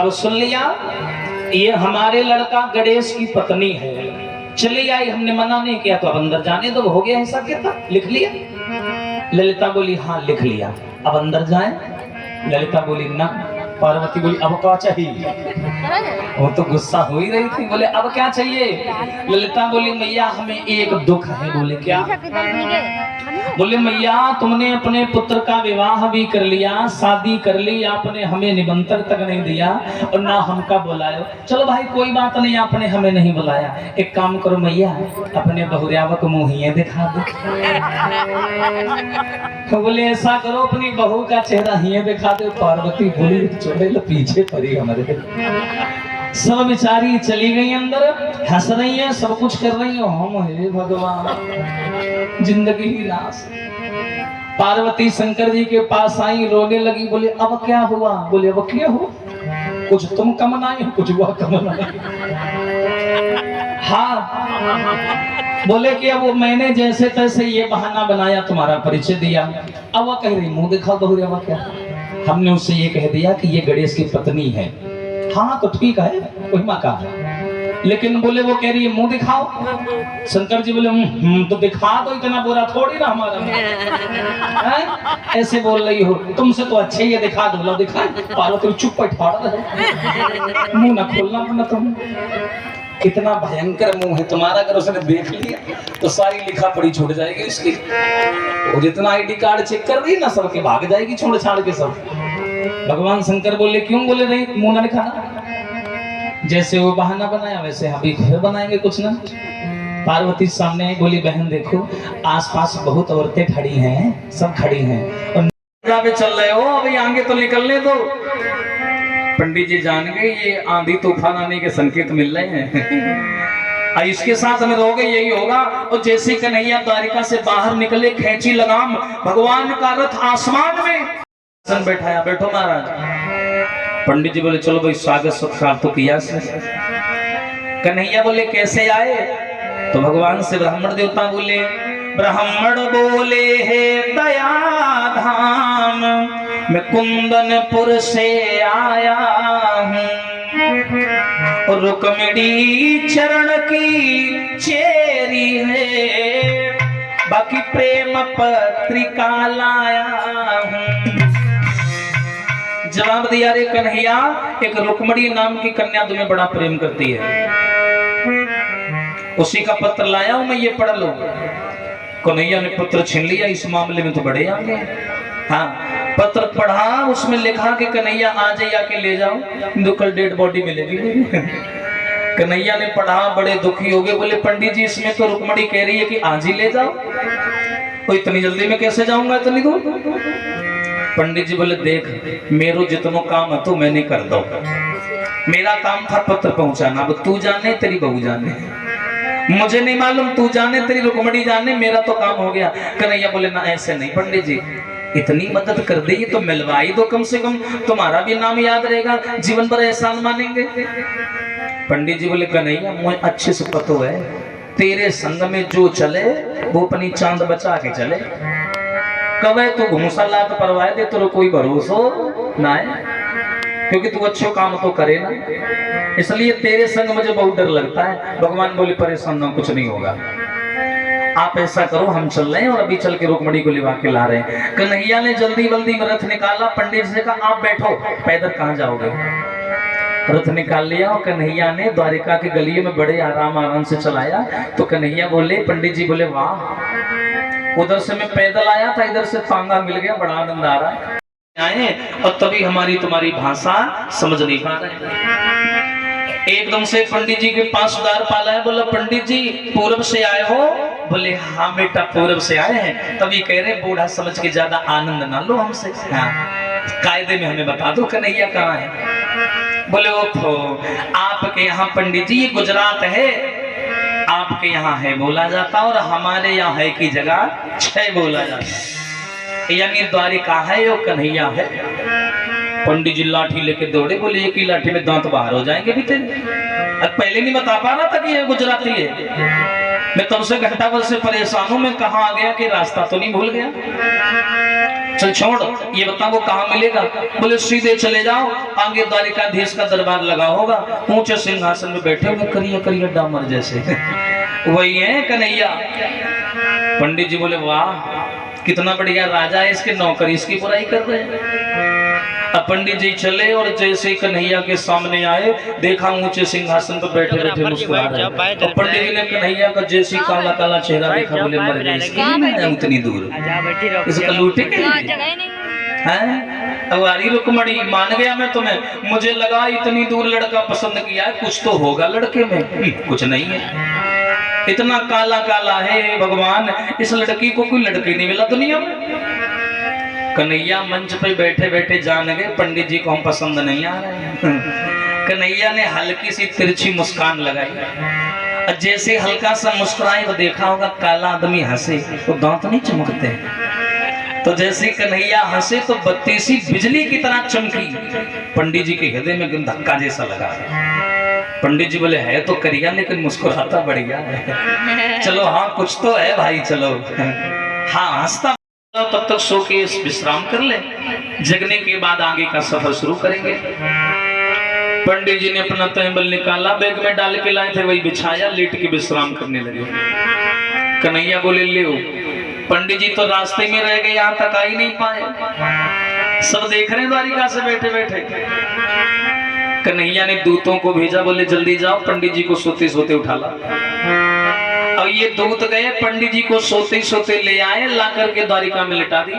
अब सुन लिया, ये हमारे लड़का गणेश की पत्नी है, चली आई, हमने मना नहीं किया तो अब अंदर जाने दो, हो गया हिसाब किताब, लिख लिया। ललिता बोली हाँ लिख लिया, अब अंदर जाए। ललिता बोली ना। पार्वती बोली अब क्या चाहिए? वो तो गुस्सा हो ही रही थी, बोले अब क्या चाहिए? ललिता बोली मैया हमें एक दुख है। बोले क्या? बोले मैया तुमने अपने पुत्र का विवाह भी कर लिया, शादी कर ली, आपने हमें निमंत्रण तक नहीं दिया और ना हमका बुलाया। चलो भाई कोई बात नहीं, आपने हमें नहीं बुलाया, एक काम करो मैया अपने बहुरियावा को मुंहिए दिखा दो। तो बोले ऐसा करो अपनी बहू का चेहरा ही दिखा दो। पार्वती बोली चोड़े पीछे पड़ी हमारे। सब बेचारी चली गई अंदर, हंस रही है, सब कुछ कर रही है, हम हे भगवान जिंदगी ही नाश। पार्वती शंकर जी के पास आई, रोने लगी, बोले अब क्या हुआ? बोले अब क्या हुआ? कुछ तुम कमनाए, कुछ वह कमनाए। हाँ बोले कि अब मैंने जैसे तैसे ये बहाना बनाया, तुम्हारा परिचय दिया। अब वह कह रही मुंह दिखाओ बहुरिया क्या? हमने उससे ये कह दिया कि ये गणेश की पत्नी है। हाँ तो ठीक है, कोई माँ का, लेकिन बोले वो कह रही है मुंह दिखाओ। शंकर जी बोले तो दिखा दो, इतना बुरा थोड़ी ना हमारा है? ऐसे बोल रही हो, तुमसे तो अच्छे ही दिखा दो। लो दिखा। पार्वती चुप बैठा रहे, मुंह ना खोलना अपना। तुम कितना भयंकर मुंह है तुम्हारा, अगर उसने देख लिया तो सारी लिखा पड़ी छूट जाएगी इसकी। वो जितना आईडी कार्ड चेक कर रही है ना, सबके भाग जाएगी छोड़ छाड़ के सब। भगवान शंकर बोले क्यों? बोले नहीं मुंह ना दिखाना। जैसे वो बहाना बनाया वैसे हम भी फिर बनाएंगे कुछ ना। पार्वती सामने आई, बोली बहन देखो आसपास बहुत औरतें खड़ी हैं, सब खड़ी हैं और पे चल रहे हो, अभी आगे तो निकलने दो। पंडित जी जान गए ये आंधी तूफान आने के संकेत मिल रहे हैं, इसके साथ में रहोगे यही होगा। और जैसे कन्हैया द्वारिका से बाहर निकले, खींची लगाम, भगवान का रथ आसमान में बैठाया। बैठो महाराज। पंडित जी बोले चलो भाई स्वागत सत्कार तो किया। कन्हैया बोले कैसे आए? तो भगवान से ब्राह्मण देवता बोले, ब्राह्मण बोले हे दया धाम मैं कुंदनपुर से आया हूँ, रुक्मिणी चरण की चेरी है, बाकी प्रेम पत्रिका लाया हूँ। जवाब दिया रे कन्हैया, एक रुक्मिणी नाम की कन्या तुम्हें बड़ा प्रेम करती है, उसी का पत्र लाया हूं मैं, ये पढ़ लो। कन्हैया ने पत्र छीन लिया, इस मामले में तो बड़े आ गए। हाँ पत्र पढ़ा, उसमें लिखा कि कन्हैया आज ही आके ले जाओ, तो कल डेड बॉडी मिलेगी। कन्हैया ने पढ़ा, बड़े दुखी हो गए, बोले पंडित जी इसमें तो रुक्मिणी कह रही है कि आज ही ले जाओ, तो इतनी जल्दी में कैसे जाऊंगा इतनी दूर? पंडित जी बोले देख मेरो जितनो काम है तो मैंने कर दो, मेरा काम था पत्र पहुंचाना, अब तू जाने तेरी बहू जाने, मुझे नहीं मालूम, तू जाने तेरी रुक्मिणी जाने, मेरा तो काम हो गया। कन्हैया बोले ना ऐसे नहीं पंडित जी, इतनी मदद कर दी तो मिलवाई दो, कम से कम तुम्हारा भी नाम याद रहेगा, जीवन भर एहसान मानेंगे। पंडित जी बोले कन्हैया मुझे अच्छे से पता है, तेरे संग में जो चले वो अपनी चांद बचा के चले, कवे तू घूसा लात परवाए दे तो कोई भरोसा ना है, क्योंकि तू अच्छे काम तो करे ना, इसलिए तेरे संग मुझे बहुत डर लगता है। भगवान बोले परेशान ना, कुछ नहीं होगा, आप ऐसा करो हम चल रहे हैं और अभी चल के रुक्मिणी को लिवा के ला रहे हैं। कन्हैया ने जल्दी बल्दी में रथ निकाला, पंडित से कहा आप बैठो, पैदल कहाँ जाओगे? रथ निकाल लिया और कन्हैया ने द्वारिका की गलियों में बड़े आराम आराम से चलाया। तो कन्हैया बोले, पंडित जी बोले वाह, उधर से मैं पैदल आया था, इधर से तांगा मिल गया, बड़ा आनंद आ रहा है। आए और तभी हमारी तुम्हारी भाषा समझ नहीं पा रहे। एकदम से पंडित जी के पास द्वार पाला है, बोला पंडित जी पूर्व से आए हो? बोले हाँ बेटा पूर्व से आए हैं। तभी कह रहे बूढ़ा समझ के ज्यादा आनंद ना लो हमसे, हाँ कायदे में हमें बता दो कन्हैया कहाँ है। बोले ओफो आपके यहाँ पंडित जी गुजरात है, आपके यहाँ है बोला जाता और हमारे यहाँ है की जगह छह बोला जाता, यानी द्वारिका है और कन्हैया है। पंडित जी लाठी लेके दौड़े, बोले एक ही लाठी में दांत बाहर हो जाएंगे भी तेरे, पहले नहीं बता पा रहा था कि ये गुजराती है, मैं तब से घंटा भर से परेशान हूं, मैं कहाँ आ गया कि रास्ता तो नहीं भूल गया। चल छोड़, ये बता वो कहाँ मिलेगा? बोले सीधे चले जाओ, आगे द्वारिकाधीश का दरबार लगा होगा, ऊंचे सिंहासन में बैठे हुए करिया करिया डामर जैसे वही है कन्हैया। पंडित जी बोले वाह कितना बढ़िया राजा है, इसके नौकर इसकी बुराई कर रहे हैं। अब पंडित जी चले और जैसे ही कन्हैया के सामने आए, देखा ऊंचे सिंहासन पर बैठे बैठे मुस्कुरा रहे हैं। और पंडित जी ने कन्हैया का जैसे काला काला चेहरा देखा, बोले मर गए इसके उतनी दूर इसका लूटे हैं। अवारी रुकमणी मान गया मैं तुम्हें, मुझे लगा इतनी दूर लड़का पसंद किया है, कुछ तो होगा लड़के में, कुछ नहीं है, इतना काला काला है भगवान, इस लड़की को कोई लड़की नहीं मिला दुनिया में। कन्हैया मंच पे बैठे बैठे जान गए पंडित जी को हम पसंद नहीं आ रहे हैं। कन्हैया ने हल्की सी तिरछी मुस्कान लगाई, जैसे हल्का सा मुस्कुराए तो देखा होगा काला आदमी हंसे तो दांत नहीं चमकते, तो जैसे कन्हैया हंसे तो बत्ती सी बिजली की तरह चमकी, पंडित जी के हृदय में धक्का जैसा लगा। पंडित जी बोले है तो करिया लेकिन मुस्कुराता बढ़िया है, चलो हाँ कुछ तो है भाई, चलो हाँ हंसता, तब तक सो के विश्राम कर ले, जगने के बाद आगे का सफर शुरू करेंगे। पंडित जी ने अपना तहबल निकाला, बैग में डाल के लाए थे वही बिछाया, लेट के विश्राम करने लगे। कन्हैया बोले ले, पंडित जी तो रास्ते में रह गए, यहाँ तक आ ही नहीं पाए, सब देख रहे हैं द्वारिका से बैठे बैठे। कन्हैया ने दूतों को भेजा, बोले जल्दी जाओ पंडित जी को सोते सोते उठा ला। अब ये दूत गए, पंडित जी को सोते सोते ले आए, ला करके द्वारिका में लिटा दी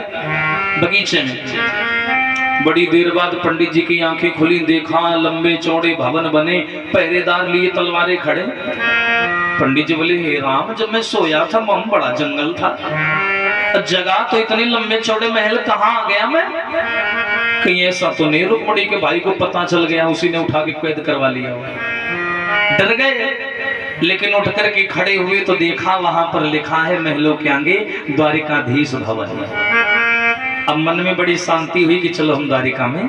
बगीचे में। बड़ी देर बाद पंडित जी की आंखें खुली, देखा लंबे चौड़े भवन बने, पहरेदार लिए तलवारें खड़े। पंडित जी बोले हे राम, जब मैं सोया था वहां बड़ा जंगल था, जगह तो इतने लंबे चौड़े महल कहाँ आ गया मैं? कहीं ऐसा तो नहीं रुक्मणी के भाई को पता चल गया, उसी ने उठा के कैद करवा लिया? डर गए, लेकिन उठ करके खड़े हुए तो देखा वहां पर लिखा है महलों के आगे द्वारिकाधीश भवन। अब मन में बड़ी शांति हुई कि चलो हम द्वारिका में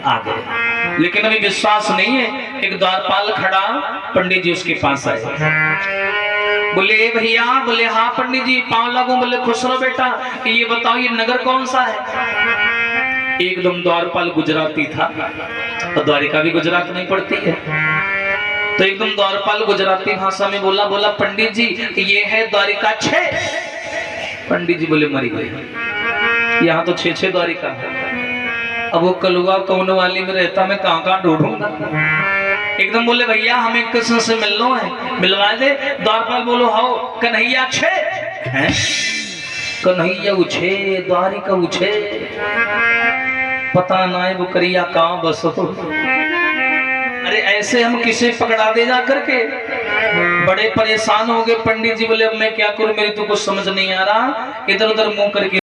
आ गए, लेकिन अभी विश्वास नहीं है। एक द्वारपाल खड़ा, पंडित जी उसके पास आए, बोले भैया, बोले हाँ पंडित जी पाँव लगूं, बोले खुश रहो बेटा, ये बताओ ये नगर कौन सा है? एकदम द्वारपाल गुजराती था, और द्वारिका भी गुजरात में पड़ती है, तो एकदम द्वारपाल गुजराती भाषा में बोला, बोला पंडित जी ये है द्वारिका 6। पंडित जी बोले मरी गई, यहाँ तो 6 द्वारिका है। अब वो कलुआ कौन वाली में रहता, मैं कहाँ कहाँ ढूंढूंगा। एकदम बोले भैया हमें किसी से मिलना है, मिलवा दे। द्वारपाल बोलो हाओ कन्हैया 6 हैं? कन्हैया 6 द्वारिका 6, पता ना है वो करिया कहाँ बस हो। अरे ऐसे हम किसे पकड़ा दे जा करके, बड़े परेशान हो गए। पंडित जी बोले अब मैं क्या करूं, मेरी तो कुछ समझ नहीं आ रहा, इधर उधर मुंह करके